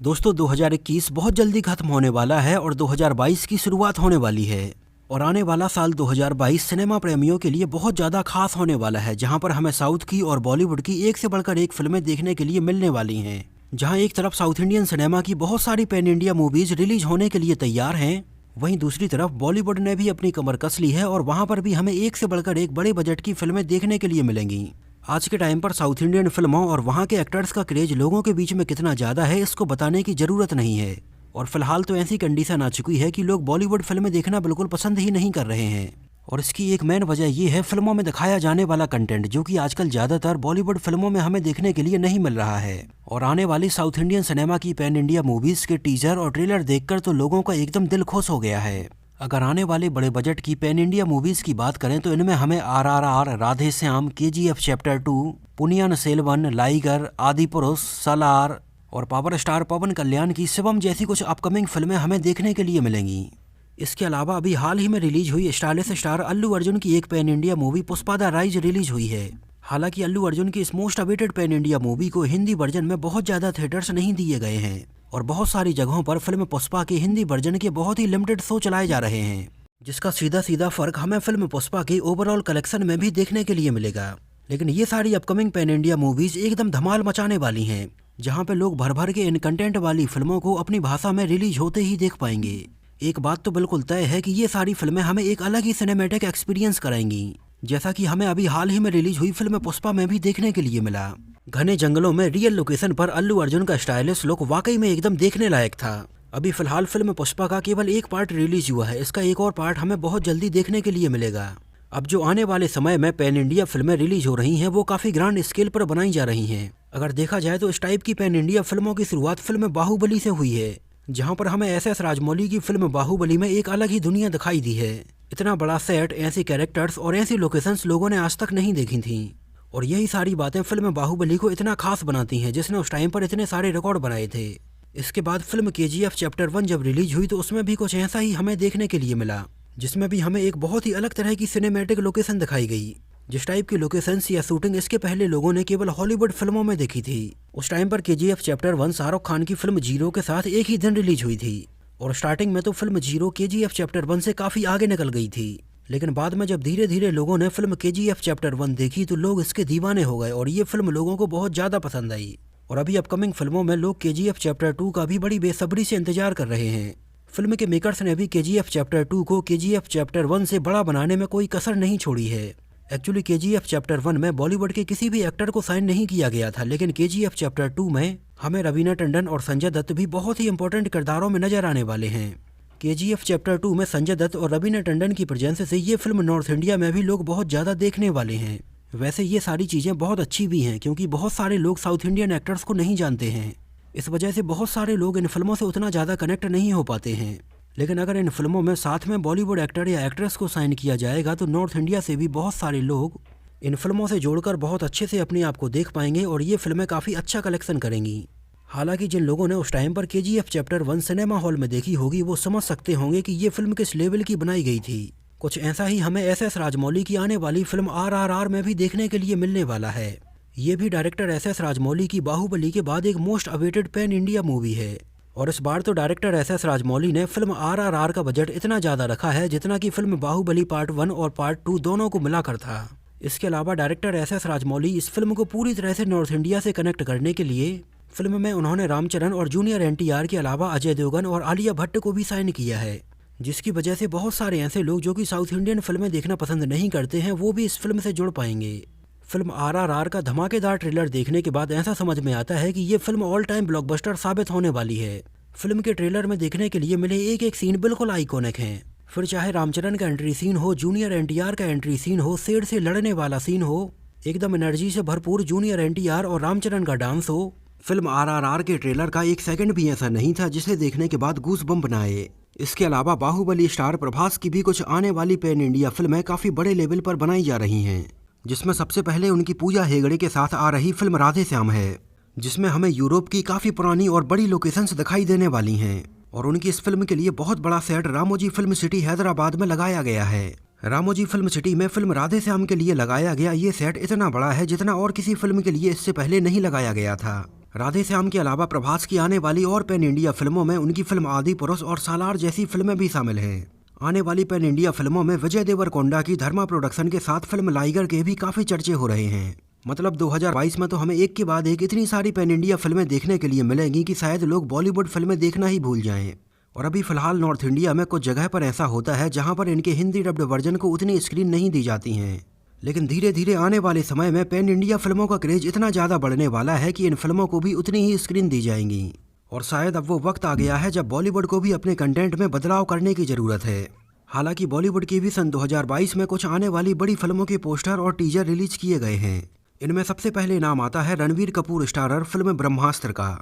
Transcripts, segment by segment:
दोस्तों 2021 बहुत जल्दी खत्म होने वाला है और 2022 की शुरुआत होने वाली है। और आने वाला साल 2022 सिनेमा प्रेमियों के लिए बहुत ज़्यादा खास होने वाला है, जहां पर हमें साउथ की और बॉलीवुड की एक से बढ़कर एक फिल्में देखने के लिए मिलने वाली हैं। जहां एक तरफ साउथ इंडियन सिनेमा की बहुत सारी पैन इंडिया मूवीज रिलीज होने के लिए तैयार हैं, वहीं दूसरी तरफ बॉलीवुड ने भी अपनी कमर कस ली है और वहां पर भी हमें एक से बढ़कर एक बड़े बजट की फिल्में देखने के लिए मिलेंगी। आज के टाइम पर साउथ इंडियन फिल्मों और वहाँ के एक्टर्स का क्रेज लोगों के बीच में कितना ज़्यादा है, इसको बताने की ज़रूरत नहीं है। और फिलहाल तो ऐसी कंडीशन आ चुकी है कि लोग बॉलीवुड फिल्में देखना बिल्कुल पसंद ही नहीं कर रहे हैं। और इसकी एक मेन वजह ये है फिल्मों में दिखाया जाने वाला कंटेंट, जो कि आजकल ज़्यादातर बॉलीवुड फिल्मों में हमें देखने के लिए नहीं मिल रहा है। और आने वाली साउथ इंडियन सिनेमा की पैन इंडिया मूवीज़ के टीजर और ट्रेलर देखकर तो लोगों का एकदम दिल खुश हो गया है। अगर आने वाले बड़े बजट की पैन इंडिया मूवीज की बात करें तो इनमें हमें RRR, Radhe Shyam, KGF chapter 2, Ponniyin Selvan, Liger, Adipurush, Salaar और पावर स्टार पवन कल्याण की शिवम जैसी कुछ अपकमिंग फिल्में हमें देखने के लिए मिलेंगी। इसके अलावा अभी हाल ही में रिलीज हुई स्टाइलिश स्टार अल्लू अर्जुन की एक pan India movie Pushpa the rise release हुई है। हालांकि अल्लू अर्जुन की इस most awaited pan India movie को हिंदी वर्जन में बहुत ज़्यादा थिएटर्स नहीं दिए गए हैं और बहुत सारी जगहों पर फिल्म पुष्पा के हिंदी वर्जन के बहुत ही लिमिटेड शो चलाए जा रहे हैं, जिसका सीधा सीधा फर्क हमें फिल्म पुष्पा के ओवरऑल कलेक्शन में भी देखने के लिए मिलेगा। लेकिन ये सारी अपकमिंग पैन इंडिया मूवीज एकदम धमाल मचाने वाली हैं, जहां पे लोग भर भर के इन कंटेंट वाली फिल्मों को अपनी भाषा में रिलीज होते ही देख पाएंगे। एक बात तो बिल्कुल तय है कि ये सारी फिल्में हमें एक अलग ही सिनेमैटिक एक्सपीरियंस कराएंगी, जैसा कि हमें अभी हाल ही में रिलीज हुई फिल्म पुष्पा में भी देखने के लिए मिला। घने जंगलों में रियल लोकेशन पर अल्लू अर्जुन का स्टाइलिश लुक वाकई में एकदम देखने लायक था। अभी फिलहाल फिल्म पुष्पा का केवल एक पार्ट रिलीज हुआ है, इसका एक और पार्ट हमें बहुत जल्दी देखने के लिए मिलेगा। अब जो आने वाले समय में पैन इंडिया फिल्में रिलीज हो रही हैं वो काफी ग्रांड स्केल पर बनाई जा रही हैं। अगर देखा जाए तो इस टाइप की पैन इंडिया फिल्मों की शुरुआत फिल्म बाहुबली से हुई है, जहाँ पर हमें SS राजमौली की फिल्म बाहुबली में एक अलग ही दुनिया दिखाई दी है। इतना बड़ा सेट, ऐसे कैरेक्टर्स और ऐसी लोकेशंस लोगों ने आज तक नहीं देखी थी। और यही सारी बातें फिल्म बाहुबली को इतना खास बनाती हैं, जिसने उस टाइम पर इतने सारे रिकॉर्ड बनाए थे। इसके बाद फिल्म KGF चैप्टर 1 जब रिलीज हुई तो उसमें भी कुछ ऐसा ही हमें देखने के लिए मिला, जिसमें भी हमें एक बहुत ही अलग तरह की सिनेमैटिक लोकेशन दिखाई गई। जिस टाइप की लोकेशंस या शूटिंग इसके पहले लोगों ने केवल हॉलीवुड फिल्मों में देखी थी। उस टाइम पर KGF चैप्टर 1 शाहरुख खान की फिल्म जीरो के साथ एक ही दिन रिलीज हुई थी। और स्टार्टिंग में तो फिल्म जीरो KGF चैप्टर 1 से काफी आगे निकल गई थी, लेकिन बाद में जब धीरे धीरे लोगों ने फिल्म KGF चैप्टर 1 देखी तो लोग इसके दीवाने हो गए और ये फिल्म लोगों को बहुत ज़्यादा पसंद आई। और अभी अपकमिंग फिल्मों में लोग KGF चैप्टर 2 का भी बड़ी बेसब्री से इंतजार कर रहे हैं। फिल्म के मेकर्स ने भी KGF चैप्टर 2 को KGF चैप्टर 1 से बड़ा बनाने में कोई कसर नहीं छोड़ी है। एक्चुअली KGF चैप्टर 1 में बॉलीवुड के किसी भी एक्टर को साइन नहीं किया गया था, लेकिन KGF चैप्टर 2 में हमें रवीना टंडन और संजय दत्त भी बहुत ही इंपॉर्टेंट किरदारों में नजर आने वाले हैं। KGF चैप्टर 2 में संजय दत्त और रवीना टंडन की प्रेजेंस से ये फिल्म नॉर्थ इंडिया में भी लोग बहुत ज़्यादा देखने वाले हैं। वैसे ये सारी चीज़ें बहुत अच्छी भी हैं, क्योंकि बहुत सारे लोग साउथ इंडियन एक्टर्स को नहीं जानते हैं। इस वजह से बहुत सारे लोग इन फिल्मों से उतना ज़्यादा कनेक्ट नहीं हो पाते हैं। लेकिन अगर इन फिल्मों में साथ में बॉलीवुड एक्टर या एक्ट्रेस को साइन किया जाएगा तो नॉर्थ इंडिया से भी बहुत सारे लोग इन फिल्मों से जोड़कर बहुत अच्छे से अपने आप को देख पाएंगे और ये फिल्में काफ़ी अच्छा कलेक्शन करेंगी। हालांकि जिन लोगों ने उस टाइम पर KGF चैप्टर 1 सिनेमा हॉल में देखी होगी वो समझ सकते होंगे कि ये फिल्म किस लेवल की बनाई गई थी। कुछ ऐसा ही हमें SS राजमौली की आने वाली फिल्म RRR में भी देखने के लिए मिलने वाला है। ये भी डायरेक्टर SS राजमौली की बाहुबली के बाद एक most awaited pan India movie है। और इस बार तो डायरेक्टर SS राजमौली ने फिल्म RRR का बजट इतना ज़्यादा रखा है जितना कि फिल्म बाहुबली पार्ट 1 और पार्ट 2 दोनों को मिलाकर था। इसके अलावा डायरेक्टर SS राजमौली इस फिल्म को पूरी तरह से नॉर्थ इंडिया से कनेक्ट करने के लिए फिल्म में उन्होंने रामचरण और जूनियर NTR के अलावा अजय देवगन और आलिया भट्ट को भी साइन किया है, जिसकी वजह से बहुत सारे ऐसे लोग जो कि साउथ इंडियन फिल्में देखना पसंद नहीं करते हैं वो भी इस फिल्म से जुड़ पाएंगे। फिल्म RRR का धमाकेदार ट्रेलर देखने के बाद ऐसा समझ में आता है कि ये फिल्म ऑल टाइम ब्लॉकबस्टर साबित होने वाली है। फिल्म के ट्रेलर में देखने के लिए मिले एक एक सीन बिल्कुल आइकॉनिक हैं। फिर चाहे रामचरण का एंट्री सीन हो, जूनियर NTR का एंट्री सीन हो, शेर से लड़ने वाला सीन हो, एकदम एनर्जी से भरपूर जूनियर NTR और रामचरण का डांस हो, फिल्म RRR के ट्रेलर का एक सेकंड भी ऐसा नहीं था जिसे देखने के बाद गूस बम्प न आए। इसके अलावा बाहुबली स्टार प्रभास की भी कुछ आने वाली पैन इंडिया फिल्में काफ़ी बड़े लेवल पर बनाई जा रही हैं, जिसमें सबसे पहले उनकी पूजा हेगड़े के साथ आ रही फिल्म राधे श्याम है, जिसमें हमें यूरोप की काफ़ी पुरानी और बड़ी लोकेशंस दिखाई देने वाली हैं। और उनकी इस फिल्म के लिए बहुत बड़ा set Ramoji film city Hyderabad में लगाया गया है। रामोजी फिल्म सिटी में फिल्म राधे श्याम के लिए लगाया गया ये सेट इतना बड़ा है जितना और किसी फिल्म के लिए इससे पहले नहीं लगाया गया था। राधे श्याम के अलावा प्रभास की आने वाली और पैन इंडिया फिल्मों में उनकी फिल्म आदि पुरुष और सालार जैसी फिल्में भी शामिल हैं। आने वाली पैन इंडिया फिल्मों में विजय देवरकोंडा की धर्मा प्रोडक्शन के साथ फिल्म लाइगर के भी काफी चर्चे हो रहे हैं। मतलब 2022 में तो हमें एक के बाद एक इतनी सारी पैन इंडिया फिल्में देखने के लिए मिलेंगी कि शायद लोग बॉलीवुड फिल्में देखना ही भूल जाएं। और अभी फिलहाल नॉर्थ इंडिया में कुछ जगह पर ऐसा होता है जहां पर इनके हिंदी डब्ड वर्जन को उतनी स्क्रीन नहीं दी जाती हैं। लेकिन धीरे धीरे आने वाले समय में पैन इंडिया फिल्मों का क्रेज इतना ज़्यादा बढ़ने वाला है कि इन फिल्मों को भी उतनी ही स्क्रीन दी जाएंगी। और शायद अब वो वक्त आ गया है जब बॉलीवुड को भी अपने कंटेंट में बदलाव करने की ज़रूरत है। हालांकि बॉलीवुड की भी सन 2022 में कुछ आने वाली बड़ी फिल्मों के पोस्टर और टीजर रिलीज किए गए हैं। इनमें सबसे पहले नाम आता है रणवीर कपूर स्टारर फिल्म ब्रह्मास्त्र का।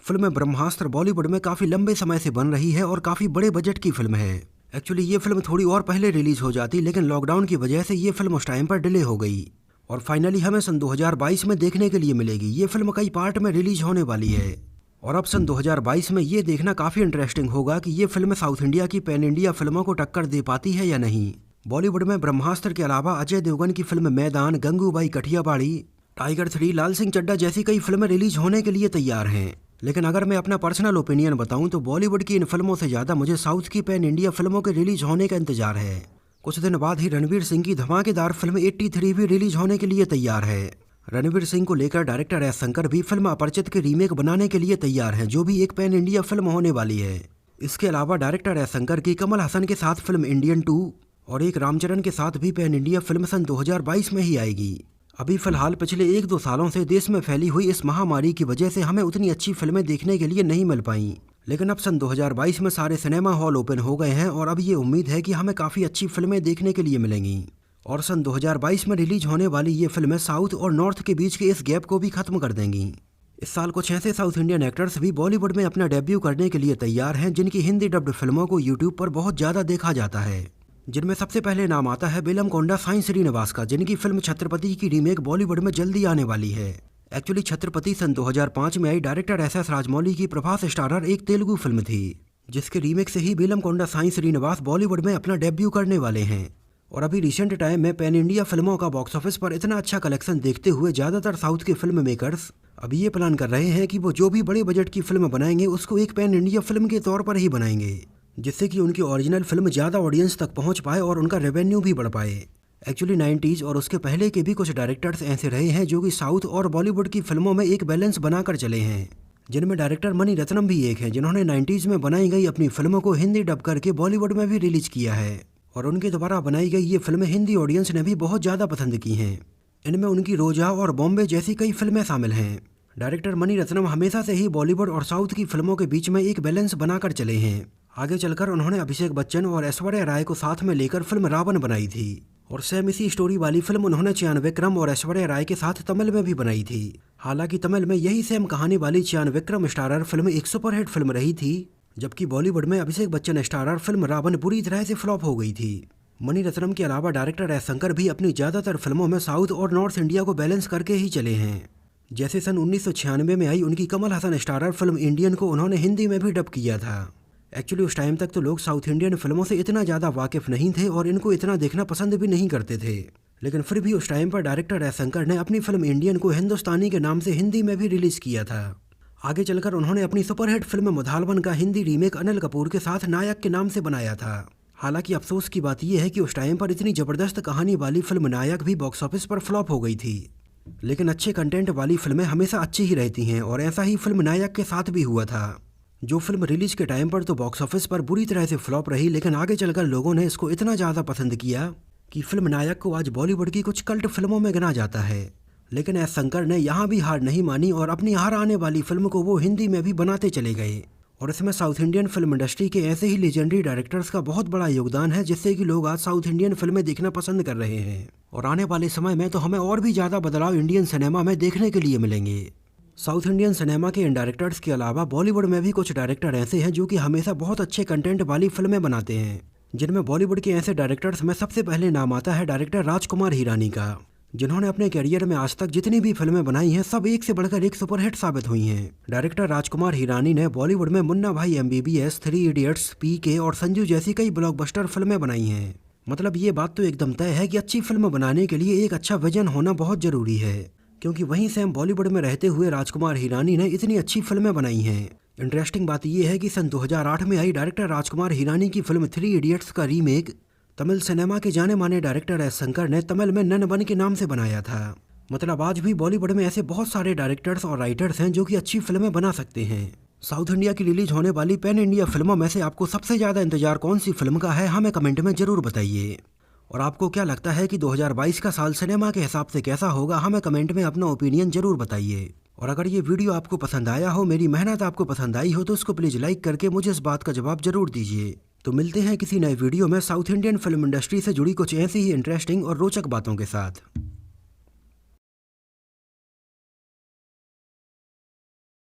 फिल्म ब्रह्मास्त्र बॉलीवुड में काफ़ी लंबे समय से बन रही है और काफ़ी बड़े बजट की फिल्म है। एक्चुअली ये फिल्म थोड़ी और पहले रिलीज हो जाती, लेकिन लॉकडाउन की वजह से ये फिल्म उस टाइम पर डिले हो गई और फाइनली हमें सन 2022 में देखने के लिए मिलेगी। ये फिल्म कई पार्ट में रिलीज होने वाली है और अब सन 2022 में ये देखना काफ़ी इंटरेस्टिंग होगा कि ये फिल्म साउथ इंडिया की पैन इंडिया फिल्मों को टक्कर दे पाती है या नहीं। बॉलीवुड में ब्रह्मास्त्र के अलावा अजय देवगन की फिल्म मैदान, गंगूबाई कठियावाड़ी, टाइगर 3, लाल सिंह चड्ढा जैसी कई फिल्में रिलीज होने के लिए तैयार हैं। लेकिन अगर मैं अपना पर्सनल ओपिनियन बताऊं तो बॉलीवुड की इन फिल्मों से ज़्यादा मुझे साउथ की पैन इंडिया फिल्मों के रिलीज होने का इंतजार है। कुछ दिन बाद ही रणवीर सिंह की धमाकेदार फिल्म 83 भी रिलीज होने के लिए तैयार है। रणवीर सिंह को लेकर डायरेक्टर एस शंकर भी फिल्म अपरिचित की रीमेक बनाने के लिए तैयार हैं, जो भी एक पैन इंडिया फिल्म होने वाली है। इसके अलावा डायरेक्टर एस शंकर की कमल हसन के साथ फिल्म इंडियन 2 और एक रामचरण के साथ भी पैन इंडिया फिल्म सन 2022 में ही आएगी। अभी फिलहाल पिछले 1-2 सालों से देश में फैली हुई इस महामारी की वजह से हमें उतनी अच्छी फिल्में देखने के लिए नहीं मिल पाई, लेकिन अब सन 2022 में सारे सिनेमा हॉल ओपन हो गए हैं और अब ये उम्मीद है कि हमें काफ़ी अच्छी फिल्में देखने के लिए मिलेंगी। और सन 2022 में रिलीज होने वाली ये फिल्में साउथ और नॉर्थ के बीच के इस गैप को भी खत्म कर देंगी। इस साल कुछ ऐसे साउथ इंडियन एक्टर्स भी बॉलीवुड में अपना डेब्यू करने के लिए तैयार हैं जिनकी हिंदी डब्ड फिल्मों को यूट्यूब पर बहुत ज़्यादा देखा जाता है। जिनमें सबसे पहले नाम आता है बेलमकोंडा साई श्रीनिवास का, जिनकी फिल्म छत्रपति की रीमेक बॉलीवुड में जल्दी आने वाली है। एक्चुअली छत्रपति सन 2005 में आई डायरेक्टर एस राजमौली की प्रभास स्टारर एक तेलुगु फिल्म थी, जिसके रीमेक से ही बेलमकोंडा साई श्रीनिवास बॉलीवुड में अपना डेब्यू करने वाले हैं। और अभी रिसेंट टाइम में पैन इंडिया फिल्मों का बॉक्स ऑफिस पर इतना अच्छा कलेक्शन देखते हुए ज़्यादातर साउथ के फिल्म मेकर्स अभी ये प्लान कर रहे हैं कि वो जो भी बड़े बजट की फिल्म बनाएंगे उसको एक पैन इंडिया फिल्म के तौर पर ही बनाएंगे, जिससे कि उनकी ओरिजिनल फिल्म ज़्यादा ऑडियंस तक पहुंच पाए और उनका रेवेन्यू भी बढ़ पाए। एक्चुअली 90s और उसके पहले के भी कुछ डायरेक्टर्स ऐसे रहे हैं जो कि साउथ और बॉलीवुड की फिल्मों में एक बैलेंस बनाकर चले हैं, जिनमें डायरेक्टर मणि रत्नम भी एक हैं, जिन्होंने 90s में बनाई गई अपनी फिल्मों को हिंदी डब करके बॉलीवुड में भी रिलीज किया है और उनके द्वारा बनाई गई ये फिल्में हिंदी ऑडियंस ने भी बहुत ज़्यादा पसंद की हैं। इनमें उनकी रोजा और बॉम्बे जैसी कई फिल्में शामिल हैं। डायरेक्टर मणि रत्नम हमेशा से ही बॉलीवुड और साउथ की फिल्मों के बीच में एक बैलेंस बनाकर चले हैं। आगे चलकर उन्होंने अभिषेक बच्चन और ऐश्वर्या राय को साथ में लेकर फिल्म रावण बनाई थी और सेम इसी स्टोरी वाली फिल्म उन्होंने चियान विक्रम और ऐश्वर्या राय के साथ तमिल में भी बनाई थी। हालांकि तमिल में यही सेम कहानी वाली चियान विक्रम स्टारर फिल्म एक सुपरहिट फिल्म रही थी, जबकि बॉलीवुड में अभिषेक बच्चन स्टारर फिल्म रावण बुरी तरह से फ्लॉप हो गई थी। मणि रत्नम के अलावा डायरेक्टर एस शंकर भी अपनी ज़्यादातर फिल्मों में साउथ और नॉर्थ इंडिया को बैलेंस करके ही चले हैं। जैसे सन 1996 में आई उनकी Kamal Haasan starrer film Indian को उन्होंने हिंदी में भी डब किया था। एक्चुअली उस टाइम तक तो लोग साउथ इंडियन फिल्मों से इतना ज़्यादा वाकिफ़ नहीं थे और इनको इतना देखना पसंद भी नहीं करते थे, लेकिन फिर भी उस टाइम पर डायरेक्टर एस शंकर ने अपनी फिल्म इंडियन को हिंदुस्तानी के नाम से हिंदी में भी रिलीज़ किया था। आगे चलकर उन्होंने अपनी सुपरहिट फिल्म मुधालवन का हिंदी रीमेक अनिल कपूर के साथ नायक के नाम से बनाया था। हालांकि अफसोस की बात यह है कि उस टाइम पर इतनी ज़बरदस्त कहानी वाली फिल्म नायक भी बॉक्स ऑफिस पर फ्लॉप हो गई थी, लेकिन अच्छे कंटेंट वाली फिल्में हमेशा अच्छी ही रहती हैं और ऐसा ही फिल्म नायक के साथ भी हुआ था। जो फिल्म रिलीज के टाइम पर तो बॉक्स ऑफिस पर बुरी तरह से फ्लॉप रही, लेकिन आगे चलकर लोगों ने इसको इतना ज़्यादा पसंद किया कि फिल्म नायक को आज बॉलीवुड की कुछ कल्ट फिल्मों में गिना जाता है। लेकिन एस शंकर ने यहाँ भी हार नहीं मानी और अपनी हार आने वाली फिल्म को वो हिंदी में भी बनाते चले गए और इसमें साउथ इंडियन फिल्म इंडस्ट्री के ऐसे ही लेजेंडरी डायरेक्टर्स का बहुत बड़ा योगदान है, जिससे कि लोग आज साउथ इंडियन फिल्में देखना पसंद कर रहे हैं और आने वाले समय में तो हमें और भी ज़्यादा बदलाव इंडियन सिनेमा में देखने के लिए मिलेंगे। साउथ इंडियन सिनेमा के इन डायरेक्टर्स के अलावा बॉलीवुड में भी कुछ डायरेक्टर ऐसे हैं जो कि हमेशा बहुत अच्छे कंटेंट वाली फिल्में बनाते हैं, जिनमें बॉलीवुड के ऐसे डायरेक्टर्स में सबसे पहले नाम आता है डायरेक्टर राजकुमार हिरानी का, जिन्होंने अपने करियर में आज तक जितनी भी फिल्में बनाई हैं सब एक से बढ़कर एक सुपरहिट साबित हुई हैं। डायरेक्टर राजकुमार हिरानी ने बॉलीवुड में मुन्ना भाई MBBS, 3 इडियट्स, PK और संजू जैसी कई ब्लॉकबस्टर फिल्में बनाई हैं। मतलब ये बात तो एकदम तय है कि अच्छी फिल्म बनाने के लिए एक अच्छा विजन होना बहुत ज़रूरी है, क्योंकि वहीं से हम बॉलीवुड में रहते हुए राजकुमार हिरानी ने इतनी अच्छी फिल्में बनाई हैं। इंटरेस्टिंग बात यह है कि सन 2008 में आई डायरेक्टर राजकुमार हिरानी की फिल्म 3 इडियट्स का रीमेक तमिल सिनेमा के जाने माने डायरेक्टर एस शंकर ने तमिल में नन के नाम से बनाया था। मतलब आज भी बॉलीवुड में ऐसे बहुत सारे डायरेक्टर्स और राइटर्स हैं जो कि अच्छी फिल्में बना सकते हैं। साउथ इंडिया की रिलीज होने वाली पैन इंडिया फिल्मों में से आपको सबसे ज़्यादा इंतजार कौन सी फिल्म का है, हमें कमेंट में ज़रूर बताइए। और आपको क्या लगता है कि 2022 का साल सिनेमा के हिसाब से कैसा होगा, हमें कमेंट में अपना ओपिनियन ज़रूर बताइए। और अगर ये वीडियो आपको पसंद आया हो, मेरी मेहनत आपको पसंद आई हो, तो इसको प्लीज़ लाइक करके मुझे इस बात का जवाब ज़रूर दीजिए। तो मिलते हैं किसी नए वीडियो में साउथ इंडियन फिल्म इंडस्ट्री से जुड़ी कुछ ऐसी ही इंटरेस्टिंग और रोचक बातों के साथ।